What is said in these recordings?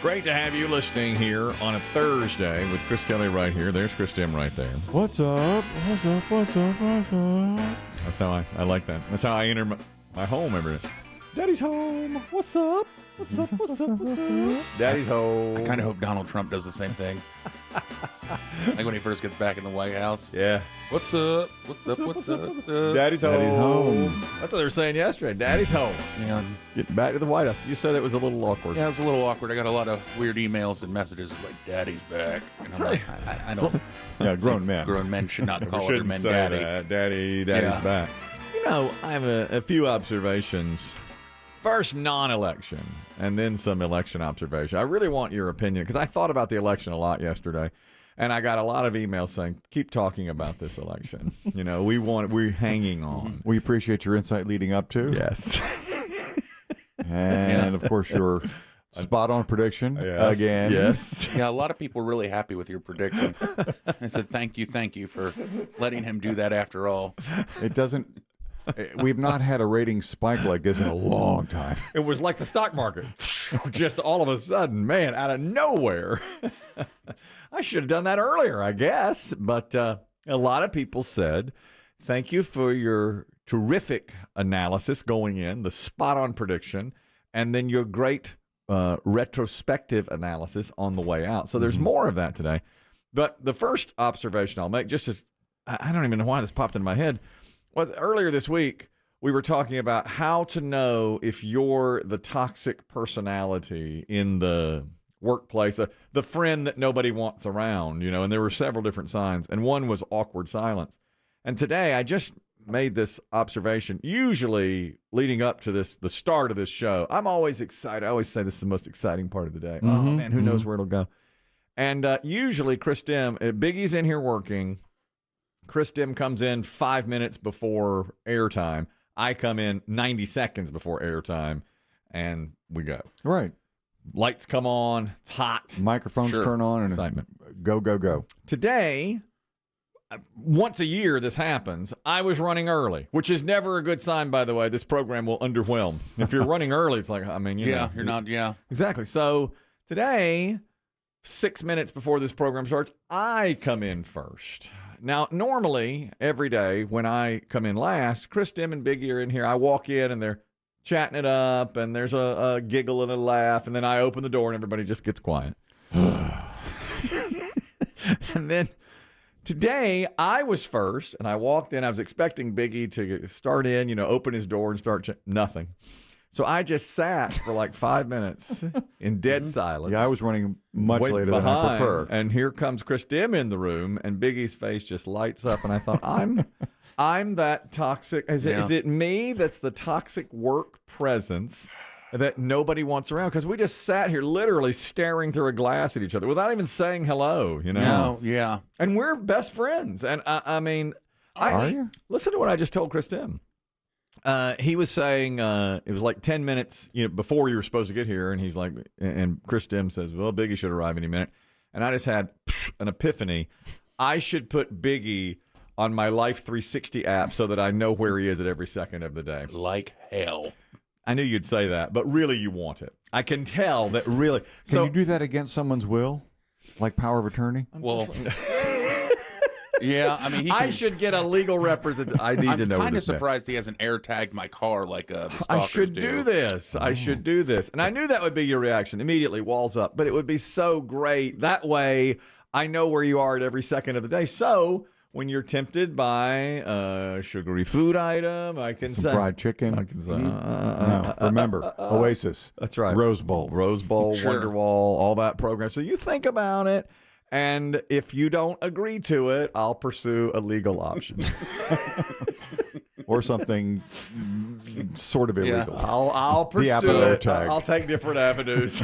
Great to have you listening here on a Thursday with Chris Kelly right here. There's Chris Demm right there. What's up? What's up? What's up? What's up? That's how I like that. That's how I enter my home every day. Daddy's home. What's up? What's up? What's up? What's up? Daddy's home. I kind of hope Donald Trump does the same thing. Like when he first gets back in the White House. Yeah. What's up? What's up? What's up? What's up? Daddy's home. Daddy's home. That's what they were saying yesterday. Daddy's home. Yeah. Getting back to the White House. You said it was a little awkward. Yeah, it was a little awkward. I got a lot of weird emails and messages like, Daddy's back. And I'm like, I don't. Yeah, grown men. Grown men should not We call other shouldn't men say daddy. that. Daddy's back. You know, I have a few observations. First, non-election, and then some election observation. I really want your opinion, because I thought about the election a lot yesterday, and I got a lot of emails saying, keep talking about this election. You know, we're hanging on. We appreciate your insight leading up to. Yes. And, of course, your spot-on prediction again. Yes. Yeah, a lot of people were really happy with your prediction. I said, thank you for letting him do that after all. It doesn't... We've not had a rating spike like this in a long time. It was like the stock market. Just all of a sudden, man, out of nowhere. I should have done that earlier, I guess. But a lot of people said, thank you for your terrific analysis going in, the spot-on prediction, and then your great retrospective analysis on the way out. So there's more of that today. But the first observation I'll make, just as I don't even know why this popped into my head, was earlier this week, we were talking about how to know if you're the toxic personality in the workplace, the friend that nobody wants around, you know, and there were several different signs, and one was awkward silence. And today I just made this observation, usually leading up to the start of this show. I'm always excited. I always say this is the most exciting part of the day. Oh, man, who knows where it'll go. And usually Chris Demm, Biggie's in here working. Chris Demm comes in 5 minutes before airtime. I come in 90 seconds before airtime, and we go. Right. Lights come on. It's hot. Microphones turn on and excitement. Go, go, go. Today, once a year this happens, I was running early, which is never a good sign, by the way. This program will underwhelm. If you're running early, it's like, I mean, you know. You're not, yeah. Exactly. So today, 6 minutes before this program starts, I come in first. Now, normally, every day when I come in last, Chris Demm and Biggie are in here. I walk in and they're chatting it up, and there's a giggle and a laugh, and then I open the door and everybody just gets quiet. And then today, I was first, and I walked in. I was expecting Biggie to start in, you know, open his door and start nothing. So I just sat for like 5 minutes in dead silence. Yeah, I was running much later than I prefer. And here comes Chris Demm in the room, and Biggie's face just lights up. And I thought, I'm that toxic. Is it me that's the toxic work presence that nobody wants around? Because we just sat here literally staring through a glass at each other without even saying hello, you know? No, yeah. And we're best friends. And I mean, Are you? Listen to what I just told Chris Demm. He was saying it was like 10 minutes before you were supposed to get here, and he's like, and Chris Demm says, well, Biggie should arrive any minute. And I just had an epiphany. I should put Biggie on my Life 360 app so that I know where he is at every second of the day. Like hell. I knew you'd say that, but really you want it. I can tell that really. Can you do that against someone's will? Like power of attorney? Well... Yeah, I mean, I should get a legal representative. I need to know. I'm kind of surprised he hasn't air tagged my car like the stalkers I should do this. I should do this. And I knew that would be your reaction. Immediately, walls up. But it would be so great. That way, I know where you are at every second of the day. So when you're tempted by a sugary food item, I can say fried chicken. I can say, no, remember, Oasis. That's right. Rose Bowl, sure. Wonderwall, all that program. So you think about it. And if you don't agree to it, I'll pursue a legal option. Or something sort of illegal. Yeah. I'll pursue it. I'll take different avenues.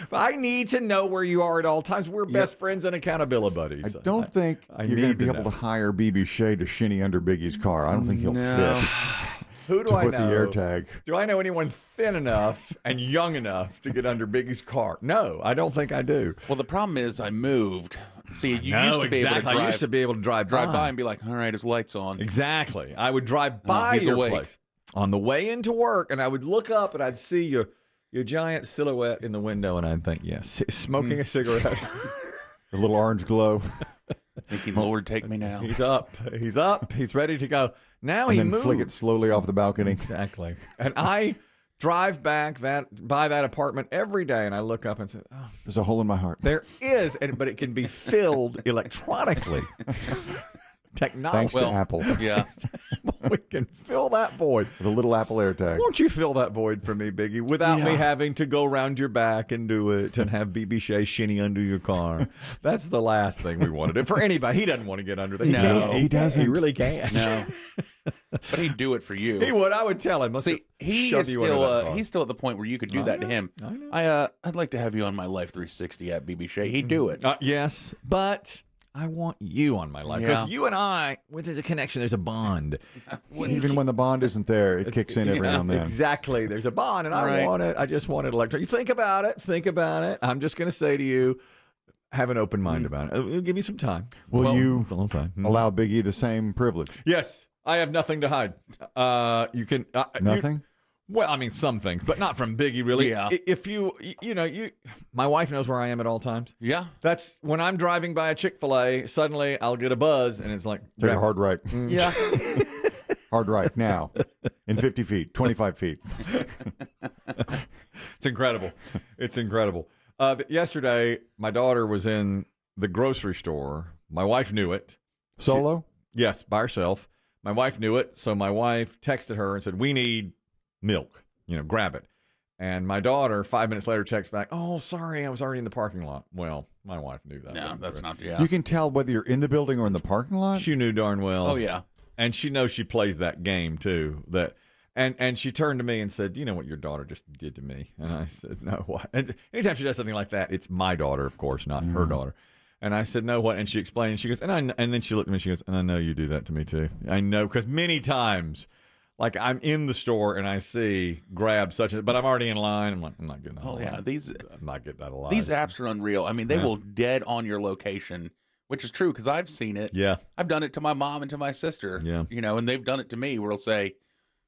But I need to know where you are at all times. We're best friends and accountability buddies. I don't think you're going to be able to hire BB Shea to shinny under Biggie's car. I don't think he'll fit. Who do I know? Put the air tag. Do I know anyone thin enough and young enough to get under Biggie's car? No, I don't think I do. Well, the problem is I moved. See, you used to be able to drive. I used to be able to drive by and be like, all right, his light's on. Exactly. I would drive by your place on the way into work, and I would look up and I'd see you your giant silhouette in the window, and I'd think, yes, smoking a cigarette. The little orange glow. Thinking, Lord, take me now. He's up. He's up. He's ready to go. Now And he then moves. flick it slowly off the balcony. Exactly. And I drive by that apartment every day, and I look up and say, oh, There's a hole in my heart. there is, but it can be filled electronically. Technology. Thanks to Apple. Yeah. We can fill that void. With a little Apple AirTag. Won't you fill that void for me, Biggie, without me having to go around your back and do it and have BB Shea shinny under your car? That's the last thing we wanted. And for anybody, he doesn't want to get under that. No, he doesn't. He really can't. No. But he'd do it for you. He would. I would tell him. See, he's still at the point where you could do that to him. I'd like to have you on my Life 360 at BB Shea. He'd do it. Yes, but I want you on my life because Yeah. you and I, there's a connection, there's a bond. Even when the bond isn't there, it kicks in every now and then. Exactly. There's a bond, and I want it. I just want it electric. You think about it. Think about it. I'm just going to say to you, have an open mind about it. It'll give me some time. Will you it's a long time. allow Biggie the same privilege? Yes. I have nothing to hide. You can Nothing? Well, I mean, some things, but not from Biggie, really. Yeah. If my wife knows where I am at all times. Yeah. That's when I'm driving by a Chick-fil-A, suddenly I'll get a buzz, and it's like, Take a hard right. yeah. Hard right now. In 50 feet, 25 feet. It's incredible. It's incredible. Yesterday, my daughter was in the grocery store. My wife knew it. Solo? Yes, by herself. My wife knew it, so my wife texted her and said, we need milk, grab it. And my daughter, 5 minutes later, texts back, oh, sorry, I was already in the parking lot. Well, my wife knew that. No, that's not. Yeah. You can tell whether you're in the building or in the parking lot? She knew darn well. Oh yeah. And she knows she plays that game, too. And she turned to me and said, you know what your daughter just did to me? And I said, no, what? And anytime she does something like that, it's my daughter, of course, not her daughter. And I said, no, what? And she explained. And she goes, and then she looked at me. She goes, and I know you do that to me, too. I know, because many times, like I'm in the store and I see grab such a, but I'm already in line. I'm like, I'm not getting that. Oh alive. yeah. I'm not getting that alive. These apps are unreal. I mean, they will dead on your location, which is true because I've seen it. Yeah. I've done it to my mom and to my sister. Yeah. And they've done it to me where they'll say,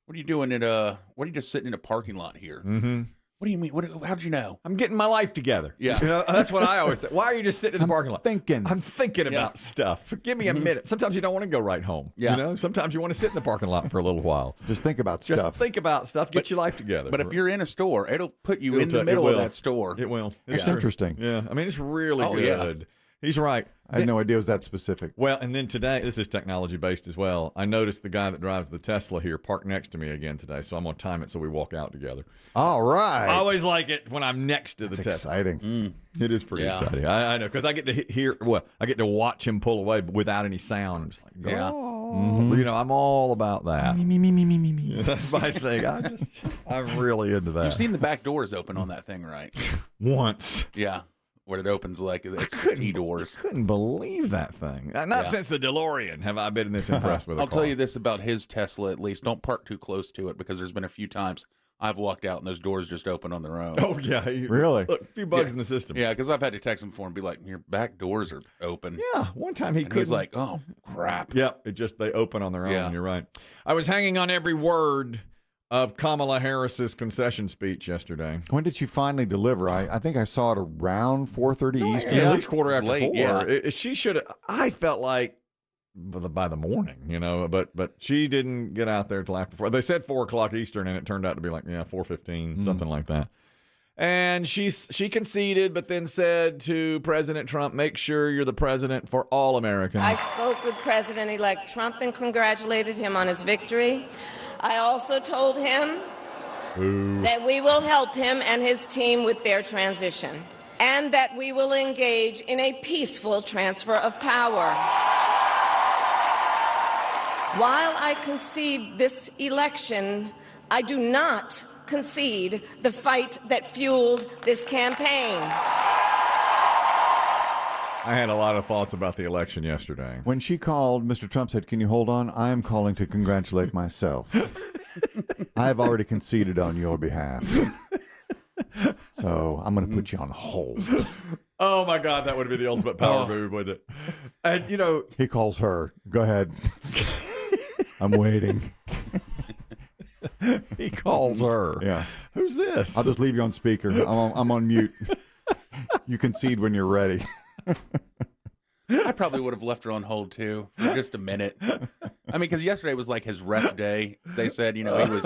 what are you doing what are you just sitting in a parking lot here? Mm-hmm. What do you mean? How'd you know? I'm getting my life together. Yeah. That's what I always say. Why are you just sitting in the parking lot? Thinking. I'm thinking about stuff. Give me a minute. Sometimes you don't want to go right home. Yeah. Sometimes you want to sit in the parking lot for a little while. Just think about Just stuff. think about stuff. Get your life together. But if you're in a store, it'll put you in the It middle of will. that store. It will. It's true. interesting. Yeah. I mean, it's really Oh, yeah. good. He's right. I had no idea it was that specific. Well, and then today, this is technology based as well. I noticed the guy that drives the Tesla here parked next to me again today, so I'm going to time it so we walk out together. All right. I always like it when I'm next to the That's Tesla. exciting. It is pretty Yeah. exciting. I know, because I get to I get to watch him pull away without any sound. I'm just like, Yeah. I'm all about that. Me. That's my thing. I'm really into that. You've seen the back doors open on that thing, right? Once. Yeah. Where it opens like it's the T doors. Couldn't believe that thing. Not since the DeLorean have I been this impressed with a I'll car. tell you this about his Tesla at least. Don't park too close to it because there's been a few times I've walked out and those doors just open on their own. Oh, yeah. Really? Look, a few bugs in the system. Yeah, because I've had to text him before and be like, your back doors are open. Yeah. One time he And couldn't. he's like, oh, crap. Yeah, they open on their own. Yeah. You're right. I was hanging on every word of Kamala Harris's concession speech yesterday. When did she finally deliver? I think I saw it around 4:30 Eastern. At least quarter after late, 4. yeah. She should have. I felt like by the morning, but she didn't get out there till after 4. They said 4 o'clock Eastern, and it turned out to be like 4:15, something like that. And she conceded, but then said to President Trump, "Make sure you're the president for all Americans." I spoke with President-elect Trump and congratulated him on his victory. I also told him that we will help him and his team with their transition, and that we will engage in a peaceful transfer of power. While I concede this election, I do not concede the fight that fueled this campaign. I had a lot of thoughts about the election yesterday. When she called, Mr. Trump said, "Can you hold on? I am calling to congratulate myself. I have already conceded on your behalf. So I'm going to put you on hold." Oh my God, that would be the ultimate power move, wouldn't it? And He calls her. Go ahead. I'm waiting. He calls her. Yeah. Who's this? I'll just leave you on speaker. I'm on mute. You concede when you're ready. I probably would have left her on hold too for just a minute. I mean, because yesterday was like his rest day. They said, he was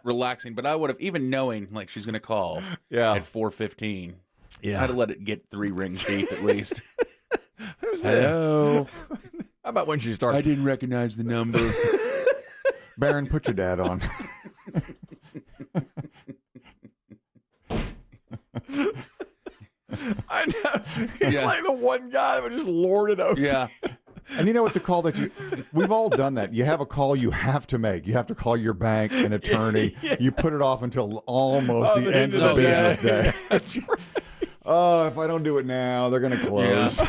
relaxing, but I would have, even knowing like she's going to call at 4:15. Yeah, I'd have let it get 3 rings deep at least. Who's this? Hello. How about when she starts? I didn't recognize the number. Baron, put your dad on. I know. He's like the one guy that would just lord it over. Yeah. And you know it's a call that we've all done that. You have a call you have to make. You have to call your bank, an attorney. You put it off until almost the end of the business day. That's right. Oh, if I don't do it now, they're going to close. Yeah.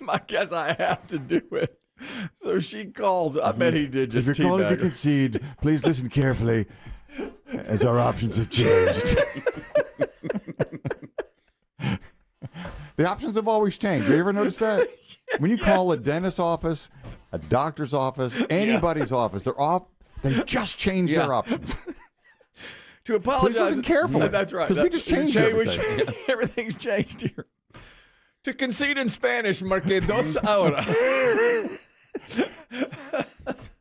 I guess I have to do it. So she calls. I bet he did just If you're calling to concede, please listen carefully as our options have changed. The options have always changed. You ever notice that? When you call a dentist's office, a doctor's office, anybody's office, they just change their options. To apologize. Please listen carefully. That's right. Because we just changed everything. Everything's changed here. To concede in Spanish, marque 2 horas.